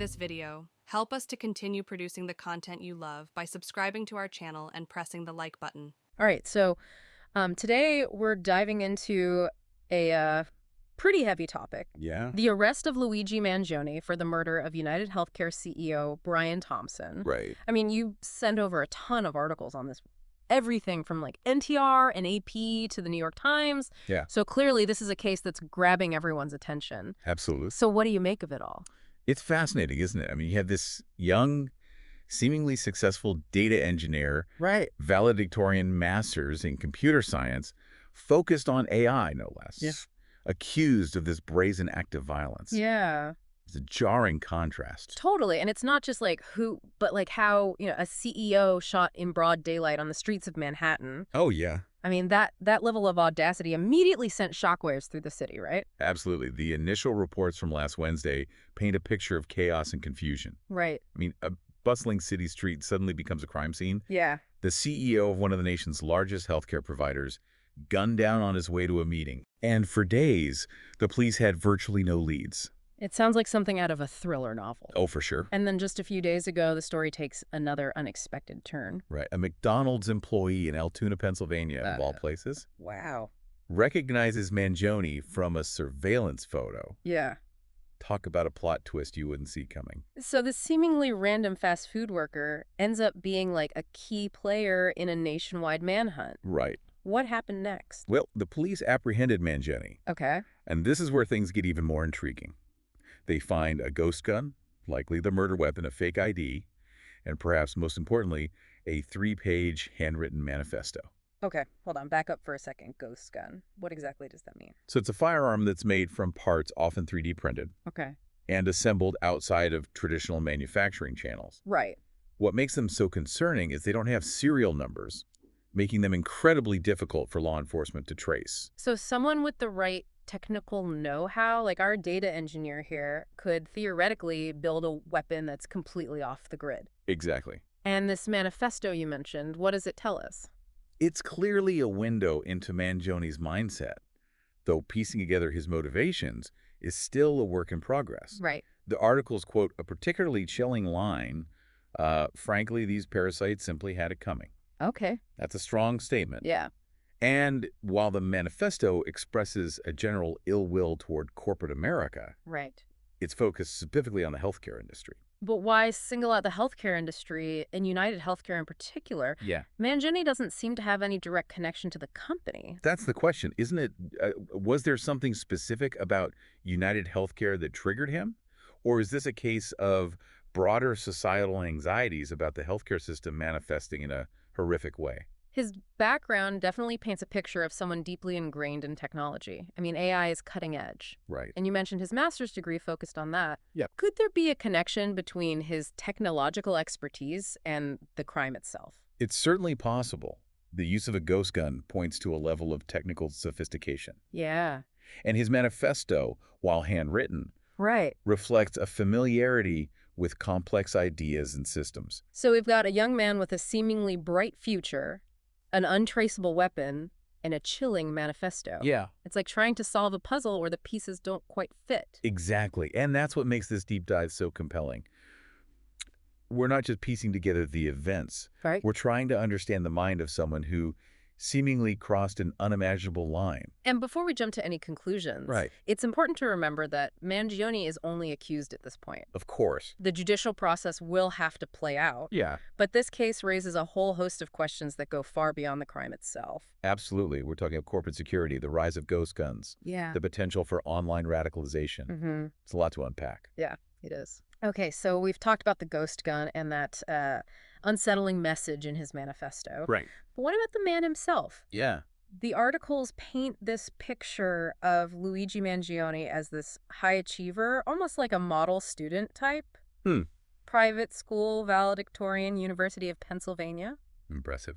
this video, help us to continue producing the content you love by subscribing to our channel and pressing the like button. All right, so today we're diving into a pretty heavy topic. Yeah. The arrest of Luigi Mangione for the murder of United Healthcare CEO Brian Thompson. Right. I mean, you sent over a ton of articles on this. Everything from like NTR and AP to the New York Times. Yeah. So clearly this is a case that's grabbing everyone's attention. Absolutely. So what do you make of it all? It's fascinating, isn't it? I mean, you have this young, seemingly successful data engineer, Right. valedictorian masters in computer science, focused on AI, no less. Yeah. Accused of this brazen act of violence. Yeah. It's a jarring contrast. Totally. And it's not just like who, but like how, a CEO shot in broad daylight on the streets of Manhattan. Oh, yeah. I mean, that level of audacity immediately sent shockwaves through the city, right? Absolutely. The initial reports from last Wednesday paint a picture of chaos and confusion. Right. I mean, a bustling city street suddenly becomes a crime scene. Yeah. The CEO of one of the nation's largest healthcare providers gunned down on his way to a meeting. And for days, the police had virtually no leads. It sounds like something out of a thriller novel. Oh, for sure. And then just a few days ago, the story takes another unexpected turn. Right. A McDonald's employee in Altoona, Pennsylvania, of all places, Wow. recognizes Mangione from a surveillance photo. Yeah. Talk about a plot twist you wouldn't see coming. So this seemingly random fast food worker ends up being like a key player in a nationwide manhunt. Right. What happened next? Well, the police apprehended Mangione, Okay. and this is where things get even more intriguing. They find a ghost gun, likely the murder weapon, a fake ID, and perhaps most importantly, a 3-page handwritten manifesto. Okay, hold on. Back up for a second. Ghost gun. What exactly does that mean? So it's a firearm that's made from parts often 3D printed Okay. and assembled outside of traditional manufacturing channels. Right. What makes them so concerning is they don't have serial numbers, making them incredibly difficult for law enforcement to trace. So someone with the right technical know-how, like our data engineer here, could theoretically build a weapon that's completely off the grid. Exactly. And this manifesto you mentioned, what does it tell us? It's clearly a window into Mangione's mindset, though piecing together his motivations is still a work in progress. Right. The articles quote a particularly chilling line, frankly, these parasites simply had it coming. Okay. That's a strong statement. Yeah. And while the manifesto expresses a general ill will toward corporate America, Right. it's focused specifically on the healthcare industry. But why single out the healthcare industry, and United Healthcare in particular? Yeah. Mangione doesn't seem to have any direct connection to the company. That's the question, isn't it? Was there something specific about United Healthcare that triggered him? Or is this a case of broader societal anxieties about the healthcare system manifesting in a horrific way? His background definitely paints a picture of someone deeply ingrained in technology. I mean, AI is cutting edge. Right. And you mentioned his master's degree focused on that. Yep. Could there be a connection between his technological expertise and the crime itself? It's certainly possible. The use of a ghost gun points to a level of technical sophistication. Yeah. And his manifesto, while handwritten, Right. reflects a familiarity with complex ideas and systems. So we've got a young man with a seemingly bright future, an untraceable weapon, and a chilling manifesto. Yeah. It's like trying to solve a puzzle where the pieces don't quite fit. Exactly. And that's what makes this deep dive so compelling. We're not just piecing together the events. Right. We're trying to understand the mind of someone who seemingly crossed an unimaginable line. And before we jump to any conclusions, Right. it's important to remember that Mangione is only accused at this point. Of course. The judicial process will have to play out. Yeah. But this case raises a whole host of questions that go far beyond the crime itself. Absolutely. We're talking about corporate security, the rise of ghost guns, Yeah. the potential for online radicalization. Mm-hmm. It's a lot to unpack. Yeah, it is. Okay, so we've talked about the ghost gun and that unsettling message in his manifesto. Right. But what about the man himself? Yeah. The articles paint this picture of Luigi Mangione as this high achiever, almost like a model student type. Hmm. Private school, valedictorian, University of Pennsylvania. Impressive.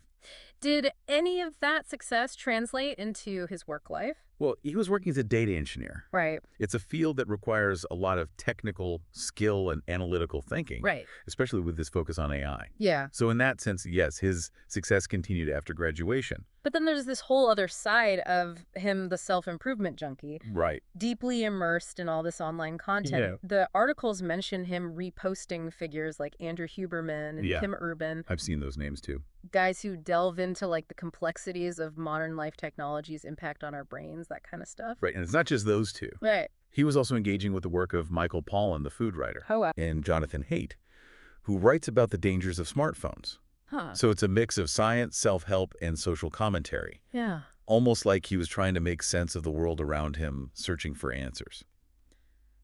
Did any of that success translate into his work life? Well, he was working as a data engineer. Right. It's a field that requires a lot of technical skill and analytical thinking, Right. especially with this focus on AI. Yeah. So in that sense, yes, his success continued after graduation. But then there's this whole other side of him, the self-improvement junkie, Right. deeply immersed in all this online content. Yeah. The articles mention him reposting figures like Andrew Huberman and Yeah. Tim Urban, I've seen those names too. guys who delve into like the complexities of modern life technology's impact on our brains, that kind of stuff. Right, and it's not just those two. Right. He was also engaging with the work of Michael Pollan, the food writer, Oh, wow. and Jonathan Haidt, who writes about the dangers of smartphones. Huh. So it's a mix of science, self-help, and social commentary, Yeah. almost like he was trying to make sense of the world around him, searching for answers.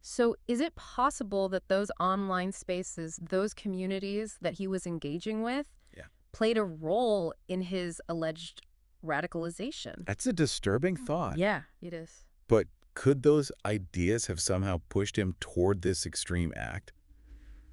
So is it possible that those online spaces, those communities that he was engaging with, Yeah. played a role in his alleged radicalization? That's a disturbing thought. Yeah, it is. But could those ideas have somehow pushed him toward this extreme act?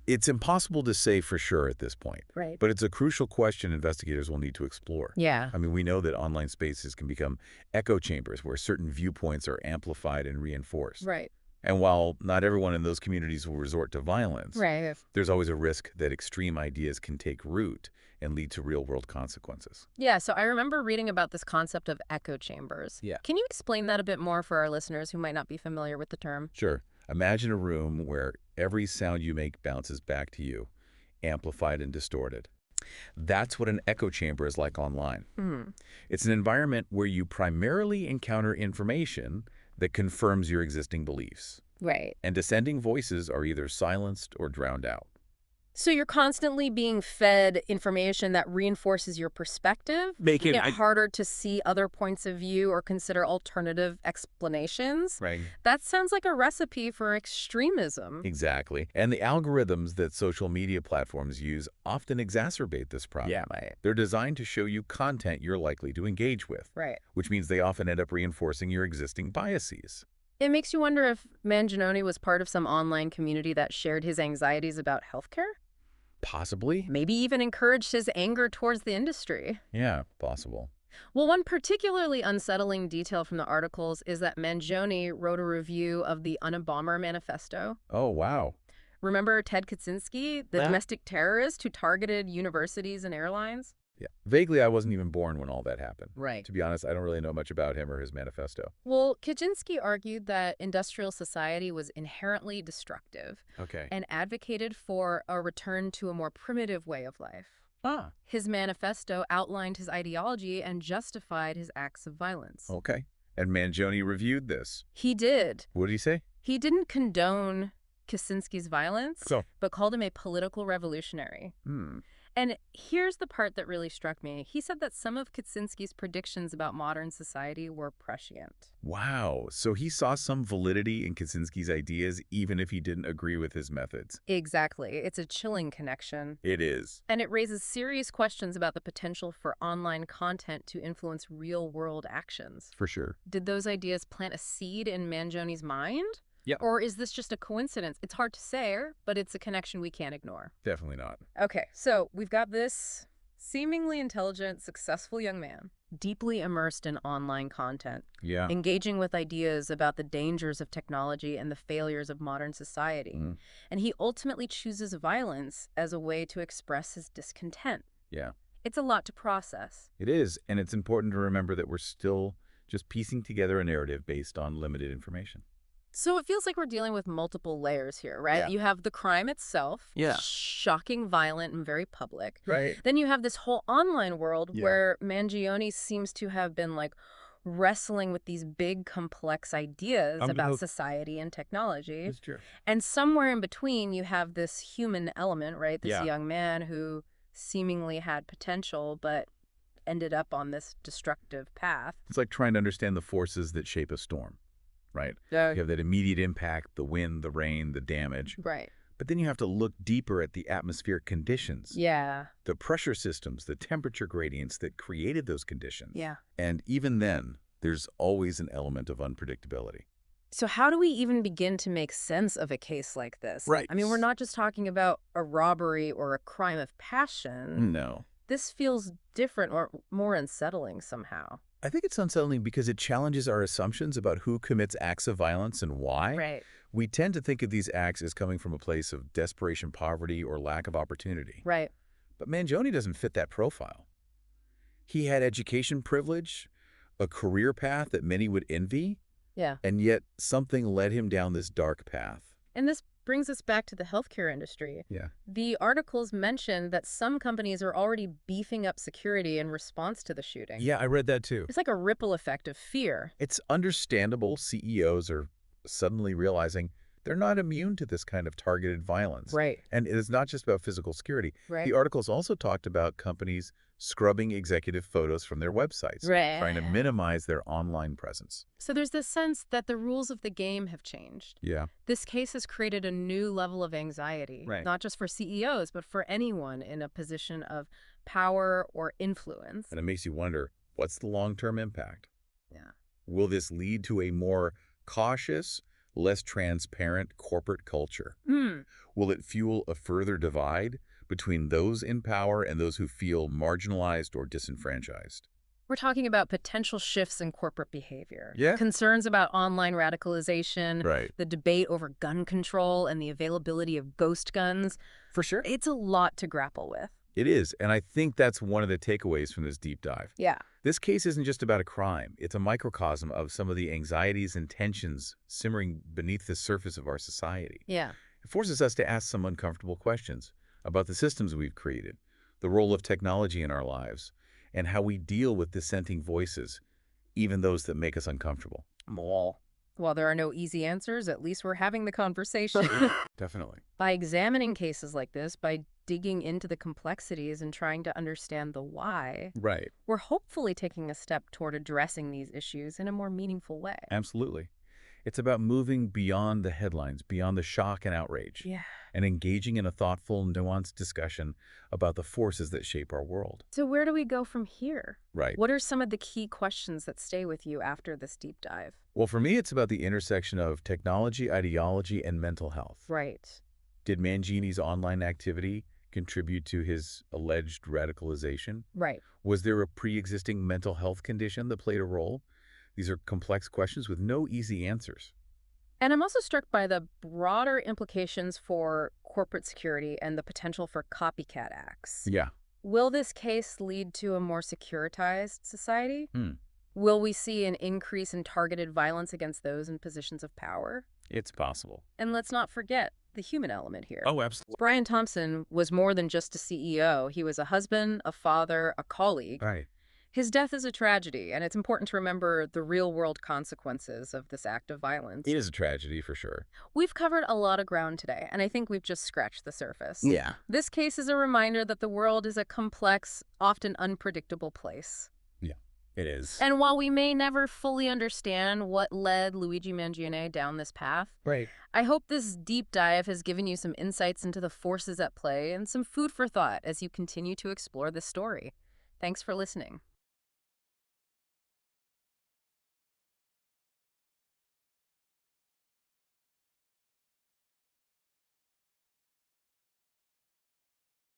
It's impossible to say for sure at this point, Right. but it's a crucial question investigators will need to explore. Yeah. I mean, we know that online spaces can become echo chambers where certain viewpoints are amplified and reinforced. Right. And while not everyone in those communities will resort to violence, Right. there's always a risk that extreme ideas can take root and lead to real-world consequences. Yeah, so I remember reading about this concept of echo chambers. Yeah. Can you explain that a bit more for our listeners who might not be familiar with the term? Sure. Imagine a room where every sound you make bounces back to you, amplified and distorted. That's what an echo chamber is like online. Hmm. It's an environment where you primarily encounter information that confirms your existing beliefs, Right. and dissenting voices are either silenced or drowned out. So you're constantly being fed information that reinforces your perspective, Making it harder to see other points of view or consider alternative explanations. Right. That sounds like a recipe for extremism. Exactly. And the algorithms that social media platforms use often exacerbate this problem. Right. They're designed to show you content you're likely to engage with, Right. which means they often end up reinforcing your existing biases. It makes you wonder if Mangione was part of some online community that shared his anxieties about healthcare? Possibly? Maybe even encouraged his anger towards the industry. Yeah, possible. Well, one particularly unsettling detail from the articles is that Mangione wrote a review of the Unabomber Manifesto. Oh, wow. Remember Ted Kaczynski, the domestic terrorist who targeted universities and airlines? Yeah. Vaguely, I wasn't even born when all that happened. Right. To be honest, I don't really know much about him or his manifesto. Well, Kaczynski argued that industrial society was inherently destructive Okay. and advocated for a return to a more primitive way of life. Ah. His manifesto outlined his ideology and justified his acts of violence. Okay. And Mangione reviewed this. He did. What did he say? He didn't condone Kaczynski's violence, So? but called him a political revolutionary. And here's the part that really struck me. He said that some of Kaczynski's predictions about modern society were prescient. Wow. So he saw some validity in Kaczynski's ideas even if he didn't agree with his methods. Exactly. It's a chilling connection. It is. And it raises serious questions about the potential for online content to influence real-world actions. For sure. Did those ideas plant a seed in Mangione's mind? Yeah. Or is this just a coincidence? It's hard to say, but it's a connection we can't ignore. Definitely not. Okay, so we've got this seemingly intelligent, successful young man, deeply immersed in online content, Yeah. engaging with ideas about the dangers of technology and the failures of modern society. And he ultimately chooses violence as a way to express his discontent. Yeah. It's a lot to process. It is. And it's important to remember that we're still just piecing together a narrative based on limited information. So it feels like we're dealing with multiple layers here, right? Yeah. You have the crime itself, Yeah. shocking, violent, and very public. Right. Then you have this whole online world Yeah. where Mangione seems to have been like wrestling with these big, complex ideas about society and technology. That's true. And somewhere in between, you have this human element, right? This Yeah. young man who seemingly had potential, but ended up on this destructive path. It's like trying to understand the forces that shape a storm, right? Yeah. You have that immediate impact, the wind, the rain, the damage. Right. But then you have to look deeper at the atmospheric conditions, Yeah. the pressure systems, the temperature gradients that created those conditions. Yeah. And even then, there's always an element of unpredictability. So how do we even begin to make sense of a case like this? Right. I mean, we're not just talking about a robbery or a crime of passion. No. this feels different or more unsettling somehow. I think it's unsettling because it challenges our assumptions about who commits acts of violence and why. Right. We tend to think of these acts as coming from a place of desperation, poverty, or lack of opportunity. Right. But Mangione doesn't fit that profile. He had education privilege, a career path that many would envy, Yeah. and yet something led him down this dark path. And this brings us back to the healthcare industry. Yeah. The articles mentioned that some companies are already beefing up security in response to the shooting. Yeah, I read that too. It's like a ripple effect of fear. It's understandable CEOs are suddenly realizing they're not immune to this kind of targeted violence. Right. And it is not just about physical security. Right. The articles also talked about companies scrubbing executive photos from their websites, Right. trying to minimize their online presence. So there's this sense that the rules of the game have changed. Yeah. This case has created a new level of anxiety, Right. not just for CEOs, but for anyone in a position of power or influence. And it makes you wonder, what's the long-term impact? Yeah. Will this lead to a more cautious, less transparent corporate culture? Will it fuel a further divide between those in power and those who feel marginalized or disenfranchised? We're talking about potential shifts in corporate behavior. Yeah. Concerns about online radicalization, Right. the debate over gun control, and the availability of ghost guns. For sure. It's a lot to grapple with. It is, and I think that's one of the takeaways from this deep dive. Yeah. This case isn't just about a crime. It's a microcosm of some of the anxieties and tensions simmering beneath the surface of our society. Yeah. It forces us to ask some uncomfortable questions about the systems we've created, the role of technology in our lives, and how we deal with dissenting voices, even those that make us uncomfortable. While there are no easy answers, at least we're having the conversation. Definitely. By examining cases like this, by digging into the complexities and trying to understand the why, Right. we're hopefully taking a step toward addressing these issues in a more meaningful way. Absolutely. It's about moving beyond the headlines, beyond the shock and outrage, Yeah. and engaging in a thoughtful, nuanced discussion about the forces that shape our world. So where do we go from here? Right. What are some of the key questions that stay with you after this deep dive? Well, for me, it's about the intersection of technology, ideology, and mental health. Right. Did Mangione's online activity contribute to his alleged radicalization? Right. Was there a pre-existing mental health condition that played a role? These are complex questions with no easy answers. And I'm also struck by the broader implications for corporate security and the potential for copycat acts. Yeah. Will this case lead to a more securitized society? Hmm. Will we see an increase in targeted violence against those in positions of power? It's possible. And let's not forget the human element here. Oh, absolutely. Brian Thompson was more than just a CEO. He was a husband, a father, a colleague. Right. His death is a tragedy, and it's important to remember the real-world consequences of this act of violence. It is a tragedy for sure. We've covered a lot of ground today, and I think we've just scratched the surface. Yeah. This case is a reminder that the world is a complex, often unpredictable place. Yeah, it is. And while we may never fully understand what led Luigi Mangione down this path, Right. I hope this deep dive has given you some insights into the forces at play and some food for thought as you continue to explore this story. Thanks for listening.